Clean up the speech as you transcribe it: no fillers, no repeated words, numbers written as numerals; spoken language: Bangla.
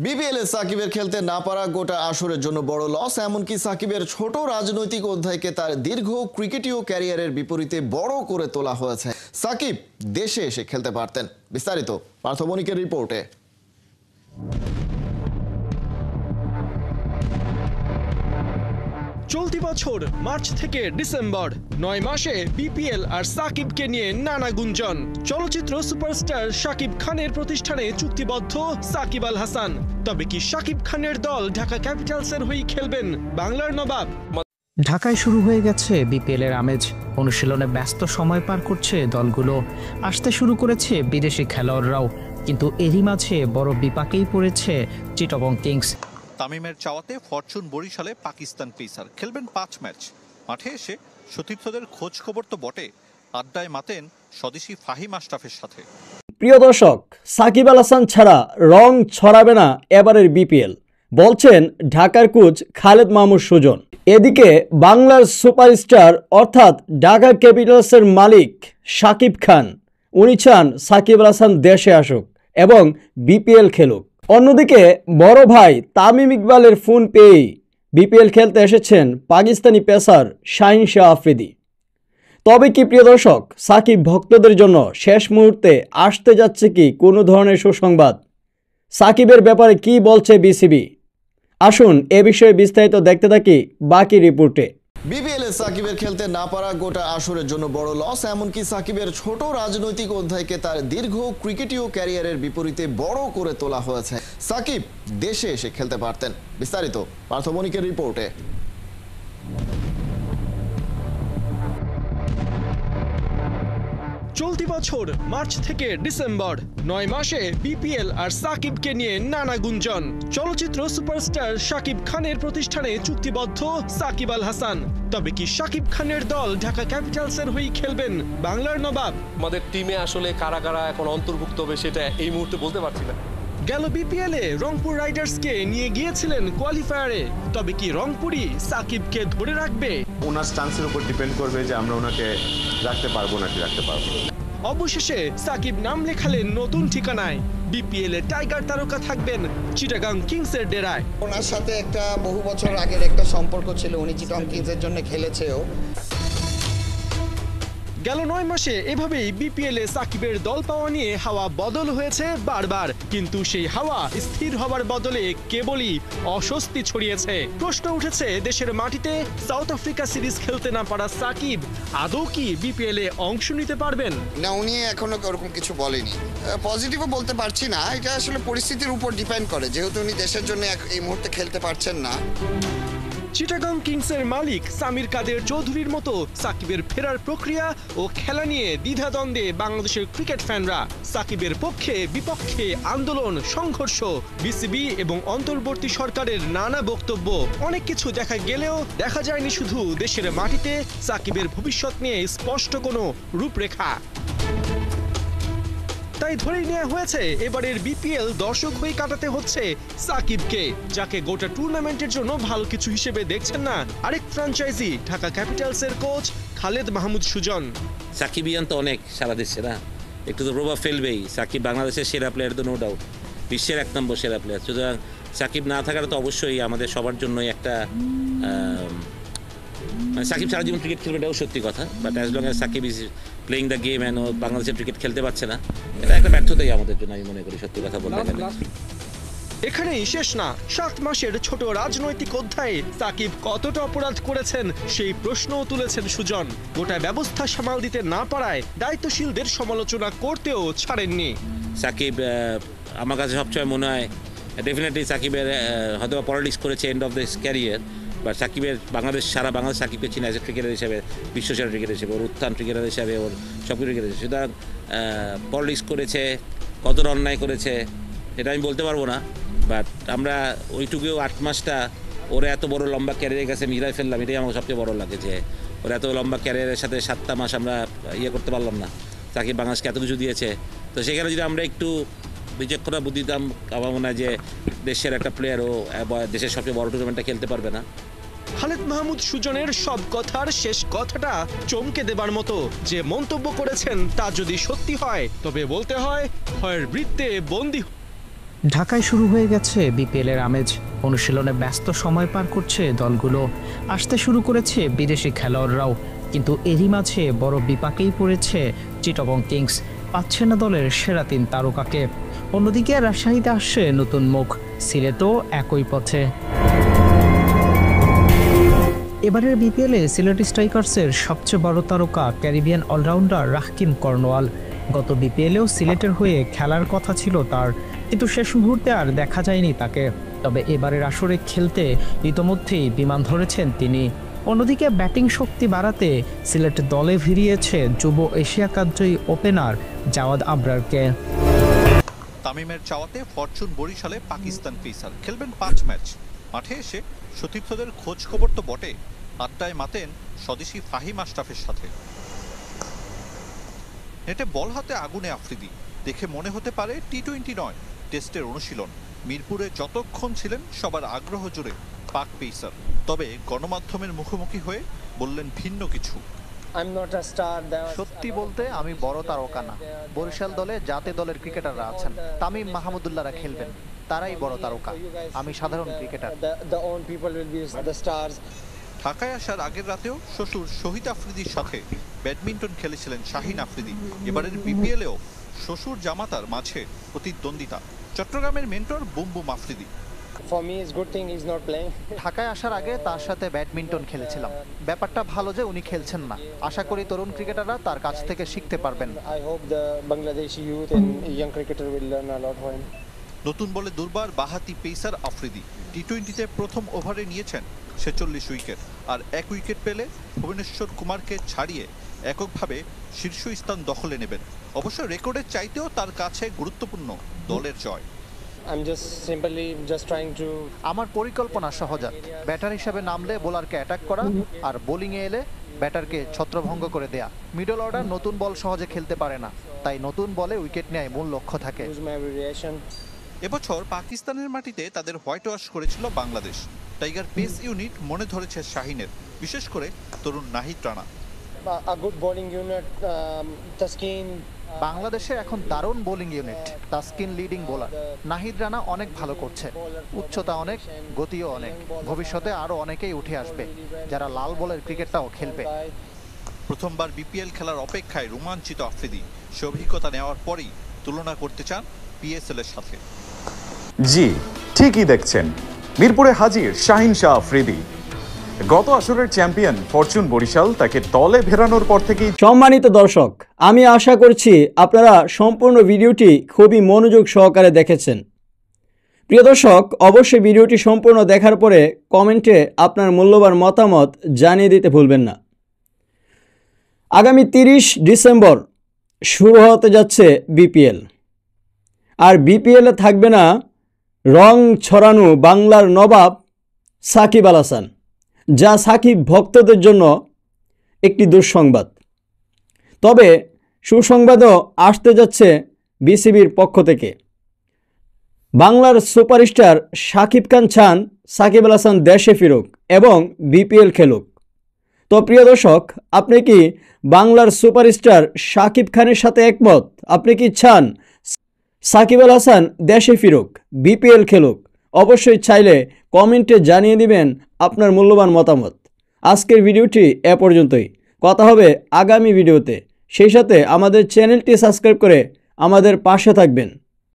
বিপিএলে সাকিবের খেলতে না পারা গোটা আসরের জন্য বড় লস। এমনকি সাকিবের ছোট রাজনৈতিক অধ্যায়কে তার দীর্ঘ ক্রিকেটীয় ক্যারিয়ারের বিপরীতে বড় করে তোলা হয়েছে। সাকিব দেশে এসে খেলতে পারতেন। বিস্তারিত পার্থ বণিকের রিপোর্টে। চলতি বছর মার্চ থেকে ডিসেম্বর 9 মাসে বিপিএল আর সাকিবকে নিয়ে নানা গুঞ্জন। চলচ্চিত্র সুপারস্টার শাকিব খানের প্রতিষ্ঠানে চুক্তিবদ্ধ সাকিব আল হাসান। তবে কি শাকিব খানের দল ঢাকা ক্যাপিটালসের হয়ে খেলবেন বাংলার নবাব? ঢাকায় শুরু হয়ে গেছে বিপিএল এর আমেজ। অনুশীলনে ব্যস্ত সময় পার করছে দলগুলো, আসতে শুরু করেছে বিদেশি খেলোয়াড়রাও। কিন্তু এরই মাঝে বড় বিপাকেই পড়েছে চিটাগং কিংস। তামিমের চাওয়াতে ফরচুন বরিশালে পাকিস্তান পেসার খেলবেন 5 ম্যাচ। মাঠে এসে সতীর্থদের খোঁজ খবর তো বটে, আড্ডায় মাতেন স্বদেশি ফাহিম আশরাফের সাথে। প্রিয় দর্শক, সাকিব আল হাসান ছাড়া রং ছড়াবে না এবারের বিপিএল, বলছেন ঢাকার কোচ খালেদ মাহমুদ সুজন। এদিকে বাংলার সুপারস্টার অর্থাৎ ঢাকা ক্যাপিটালসের মালিক শাকিব খান, উনি চান সাকিব আল হাসান দেশে আসুক এবং বিপিএল খেলুক। অন্যদিকে বড় ভাই তামিম ইকবালের ফোন পেয়েই বিপিএল খেলতে এসেছেন পাকিস্তানি পেসার শাহিন শাহ আফ্রিদি। তবে কি প্রিয় দর্শক, সাকিব ভক্তদের জন্য শেষ মুহূর্তে আসতে যাচ্ছে কি কোনো ধরনের সুসংবাদ? সাকিবের ব্যাপারে কি বলছে বিসিবি? আসুন এ বিষয়ে বিস্তারিত দেখতে থাকি বাকি রিপোর্টে। বিপিএলে সাকিবের খেলতে না পারা গোটা আসরের জন্য বড় লস। এমনকি সাকিবের ছোট রাজনৈতিক অধ্যায়কে তার দীর্ঘ ক্রিকেটীয় ক্যারিয়ারের বিপরীতে বড় করে তোলা হয়েছে। সাকিব দেশে এসে খেলতে পারতেন। বিস্তারিত পার্থ বণিকের রিপোর্টে। চলতি বছর মার্চ থেকে ডিসেম্বর 9 মাসে বিপিএল আর সাকিবকে নিয়ে নানা গুঞ্জন। চলচ্চিত্র সুপারস্টার শাকিব খানের প্রতিষ্ঠানে চুক্তিবদ্ধ সাকিব আল হাসান। তবে কি শাকিব খানের দল ঢাকা ক্যাপিটালসের হয়ে খেলবেন বাংলার নবাব? আমাদের টিমে আসলে কারা কারা এখন অন্তর্ভুক্ত হবে সেটা এই মুহূর্তে বলতে পারছি না। গেল বিপিএলে রংপুর রাইডার্সকে নিয়ে গিয়েছিলেন কোয়ালিফায়ারে। তবে কি রংপুরই সাকিবকে ধরে রাখবে? ওনার স্টান্সের উপর ডিপেন্ড করবে যে আমরা ওনাকে রাখতে পারবো নাকি রাখতে পারবো। অবশেষে সাকিব নাম লেখালেন নতুন ঠিকানায়। বিপিএল এ টাইগার তারকা থাকবেন চিটাগং কিংসের ডেরায়। ওনার সাথে একটা বহু বছর আগের একটা সম্পর্ক ছিল, উনি চিটাগং কিংসের জন্য খেলেছেও। গেল 9 মাসে এভাবেই বিপিএল এ সাকিবের দল পাওয়া নিয়ে হাওয়া বদল হয়েছে বারবার। কিন্তু সেই হাওয়া স্থির হওয়ার বদলে কেবলই অস্বস্তি ছড়িয়েছে। প্রশ্ন উঠেছে দেশের মাটিতে সাউথ আফ্রিকা সিরিজ খেলতে না পারা সাকিব আদৌ কি বিপিএল এ অংশ নিতে পারবেন? না, উনি এখনো ওরকম কিছু বলেনি। পজিটিভও বলতে পারছি না, এটা আসলে পরিস্থিতির উপর ডিপেন্ড করে, যেহেতু উনি দেশের জন্য এই মুহূর্তে খেলতে পারছেন না। চিটাগং কিংসের মালিক সামির কাদের চৌধুরীর মতো সাকিবের ফেরার প্রক্রিয়া ও খেলা নিয়ে দ্বিধাদ্বন্দ্বে বাংলাদেশের ক্রিকেট ফ্যানরা। সাকিবের পক্ষে বিপক্ষে আন্দোলন, সংঘর্ষ, বিসিবি এবং অন্তর্বর্তী সরকারের নানা বক্তব্য। অনেক কিছু দেখা গেলেও দেখা যায়নি শুধু দেশের মাটিতে সাকিবের ভবিষ্যৎ নিয়ে স্পষ্ট কোনো রূপরেখা। তাই ধরেই নেওয়া হয়েছে এবারের বিপিএল দর্শক হয়ে কাটাতে হচ্ছে সাকিবকে, যাকে গোটা টুর্নামেন্টের জন্য ভালো কিছু হিসেবে দেখছেন না আরেক ফ্র্যাঞ্চাইজি ঢাকা ক্যাপিটালসের কোচ খালেদ মাহমুদ সুজন। সাকিবিয়ান তো অনেক সারা দেশে না, একটু তো প্রভাব ফেলবেই। সাকিব বাংলাদেশের সেরা প্লেয়ার তো নো ডাউট, বিশ্বের 1 নম্বর সেরা প্লেয়ার। সুতরাং সাকিব না থাকাটা তো অবশ্যই আমাদের সবার জন্যই একটা সাকিব সারা জীবন ক্রিকেট খেলবে, এটাও সত্যি কথা। But as long as Shakib is playing the game and ও বাংলাদেশের ক্রিকেট খেলতে পারছে না, এটা একটা ব্যর্থতাই আমাদের জন্য, আমি মনে করি সত্যি কথা বলতে গেলে। এখানেই শেষ না, 7 মাসের ছোট রাজনৈতিক অধ্যায়ে সাকিব কতটা অপরাধ করেছেন সেই প্রশ্নও তুলেছেন সুজন। গোটা ব্যবস্থা সামাল দিতে না পারায় দায়িত্বশীলদের সমালোচনা করতেও ছাড়েননি। সাকিব আমার কাছে সবসময় মনে হয় ডেফিনেটলি সাকিবের হয়তো পলিটিক্স করেছে end of this career, but সাকিবের সারা বাংলাদেশ সাকিবকে চিনে অ্যাজ এ ক্রিকেটার হিসেবে, বিশ্বসেরা ক্রিকেটার হিসেবে, ওর উত্থান ক্রিকেটার হিসেবে, ওর সব ক্রিকেটার হিসেবে। সুতরাং পলিটিক্স করেছে, কতটা অন্যায় করেছে এটা আমি বলতে পারবো না। বাট আমরা ওইটুকুও 8 মাসটা ওরা এত বড় লম্বা ক্যারিয়ারের কাছে মিলাই ফেললাম, এটাই আমার সবচেয়ে বড় লাগে যে ওরা এত লম্বা ক্যারিয়ারের সাথে 7টা মাস আমরা করতে পারলাম না। সাকিব বাংলাদেশকে এত কিছু দিয়েছে, তো সেখানে যদি আমরা একটু বিচক্ষণতা বুদ্ধি দিতাম, আমার মনে হয় যে দেশের একটা প্লেয়ারও দেশের সবচেয়ে বড় টুর্নামেন্টটা খেলতে পারবে না। খালেদ মাহমুদ সুজনের সব কথার শেষ কথাটা চমকে দেবার মতো। যে মন্তব্য করেছেন তা যদি সত্যি হয় তবে বলতে হয় ভয়ের বৃত্তে বন্দী। ঢাকায় শুরু হয়ে গেছে বিপিএলের আমেজ। অনুশীলনে ব্যস্ত সময় পার করছে দলগুলো, আসতে শুরু করেছে বিদেশি খেলোয়াড়রাও। কিন্তু এরই মাঝে বড় বিপাকেই পড়েছে চিটাগং কিংস, পাচ্ছে না দলের সেরা 3 তারকাকে। অন্যদিকে রাজশাহীতে আসছে নতুন মুখ, সিলেটও একই পথে। এবারের বিপিএলে সিলেট স্ট্রাইকার্সের সবচেয়ে বড় তারকা ক্যারিবিয়ান অলরাউন্ডার রাকিম কর্নওয়াল। গত বিপিএলেও সিলেটের হয়ে খেলার কথা ছিল তার, কিন্তু শেষ মুহূর্তে আর দেখা যায়নি তাকে। তবে এবারের আসরে খেলতে ইতোমধ্যেই বিমান ধরেছেন তিনি। অন্যদিকে ব্যাটিং শক্তি বাড়াতে সিলেট দলে ভিড়িয়েছে যুব এশিয়া কাপ জয়ী ওপেনার জাওয়াদ আবরারকে। তামিমের চাওয়াতে ফরচুন বরিশালে পাকিস্তান পেসার খেলবেন 5 ম্যাচ। মাঠে এসে সতীর্থদের খোঁজ খবর তো বটে, আড্ডায় মাতেন স্বদেশি ফাহিম আশরাফের সাথে। নেটে বল হাতে আগুনে আফ্রিদি, দেখে মনে হতে পারে টি-20 নয়, টেস্টের অনুশীলন। মিরপুরে যতক্ষণ ছিলেন সবার আগ্রহ জুড়ে পাক পেসার, তবে গণমাধ্যমের মুখোমুখি হয়ে বললেন ভিন্ন কিছু। সত্যি বলতে আমি বড় তারকা না। বরিশাল দলে জাতীয় দলের ক্রিকেটাররা আছেন, তামিম মাহমুদুল্লাহরা খেলবেন, তারাই বড় তারকা, আমি সাধারণ ক্রিকেটার। ঢাকায় আসার আগের রাতেও শ্বশুর শহীদ আফ্রিদির সাথে ব্যাডমিন্টন খেলেছিলেন শাহিন আফ্রিদি। এবারের বিপিএলেও শ্বশুর জামাতার মাঝে প্রতিদ্বন্দ্বিতা। চট্টগ্রামের মেন্টর বুম বুম আফ্রিদি। ঢাকায় আসার আগে তার সাথে ব্যাডমিন্টন খেলেছিলাম, ব্যাপারটা ভালো যে উনি খেলছেন না। আশা করি তরুণ ক্রিকেটাররা তার কাছ থেকে শিখতে পারবেন। নতুন বলে দুর্বার বাহাতি পেসার আফ্রিদি টি-20তে প্রথম ওভারে নিয়েছেন 46 উইকেট, আর 1 উইকেট পেলে ভুবনেশ্বর কুমারকে ছাড়িয়ে এককভাবে শীর্ষস্থান দখলে নেবেন। অবশ্য রেকর্ডের চাইতেও তার কাছে গুরুত্বপূর্ণ দলের জয়। আমার পরিকল্পনা সহজাত, ব্যাটার হিসেবে নামলে বোলারকে অ্যাটাক করা, আর বোলিংয়ে এলে ব্যাটারকে ছত্রভঙ্গ করে দেয়া। মিডল অর্ডার নতুন বল সহজে খেলতে পারে না, তাই নতুন বলে উইকেট নেয় মূল লক্ষ্য থাকে। এবছর পাকিস্তানের মাটিতে তাদের হোয়াইট ওয়াশ করেছিল বাংলাদেশ। টাইগার পেস ইউনিট মনে ধরেছে শাহিনের, বিশেষ করে তরুণ নাহিদ রানা। বাংলাদেশে এখন দারুণ bowling unit, Taskin leading bowler, Nahid Rana অনেক ভালো করছে, উচ্চতা অনেক, গতিও অনেক। ভবিষ্যতে আরো অনেকেই উঠে আসবে যারা লাল বলের ক্রিকেটটাও খেলবে। প্রথমবার বিপিএল খেলার অপেক্ষায় রোমাঞ্চিত আফ্রিদি, সে অভিজ্ঞতা নেওয়ার পরেই তুলনা করতে চান পিএসএল এর সাথে। জি ঠিকই দেখছেন, মিরপুরে হাজির শাহিন শাহ আফ্রিদি। গত আসরের চ্যাম্পিয়ন ফরচুন বরিশাল তাকে দলে ফেরানোর পর থেকেই। সম্মানিত দর্শক, আমি আশা করছি আপনারা সম্পূর্ণ ভিডিওটি খুবই মনোযোগ সহকারে দেখেছেন। প্রিয় দর্শক, অবশ্যই ভিডিওটি সম্পূর্ণ দেখার পরে কমেন্টে আপনার মূল্যবান মতামত জানিয়ে দিতে ভুলবেন না। আগামী 30 ডিসেম্বর শুরু হতে যাচ্ছে বিপিএল, আর বিপিএলে থাকবে না রং ছড়ানো বাংলার নবাব সাকিব আল হাসান, যা সাকিব ভক্তদের জন্য একটি দুঃসংবাদ। তবে সুসংবাদও আসতে যাচ্ছে বিসিবির পক্ষ থেকে। বাংলার সুপারস্টার শাকিব খান চান সাকিব আল হাসান দেশে ফিরুক এবং বিপিএল খেলুক। তো প্রিয় দর্শক, আপনি কি বাংলার সুপারস্টার শাকিব খানের সাথে একমত? আপনি কি চান সাকিব আল হাসান দেশে ফিরুক, বিপিএল খেলুক? অবশ্যই চাইলে কমেন্টে জানিয়ে দিবেন আপনার মূল্যবান মতামত। আজকের ভিডিওটি এ পর্যন্তই, কথা হবে আগামী ভিডিওতে। সেই সাথে আমাদের চ্যানেলটি সাবস্ক্রাইব করে আমাদের পাশে থাকবেন।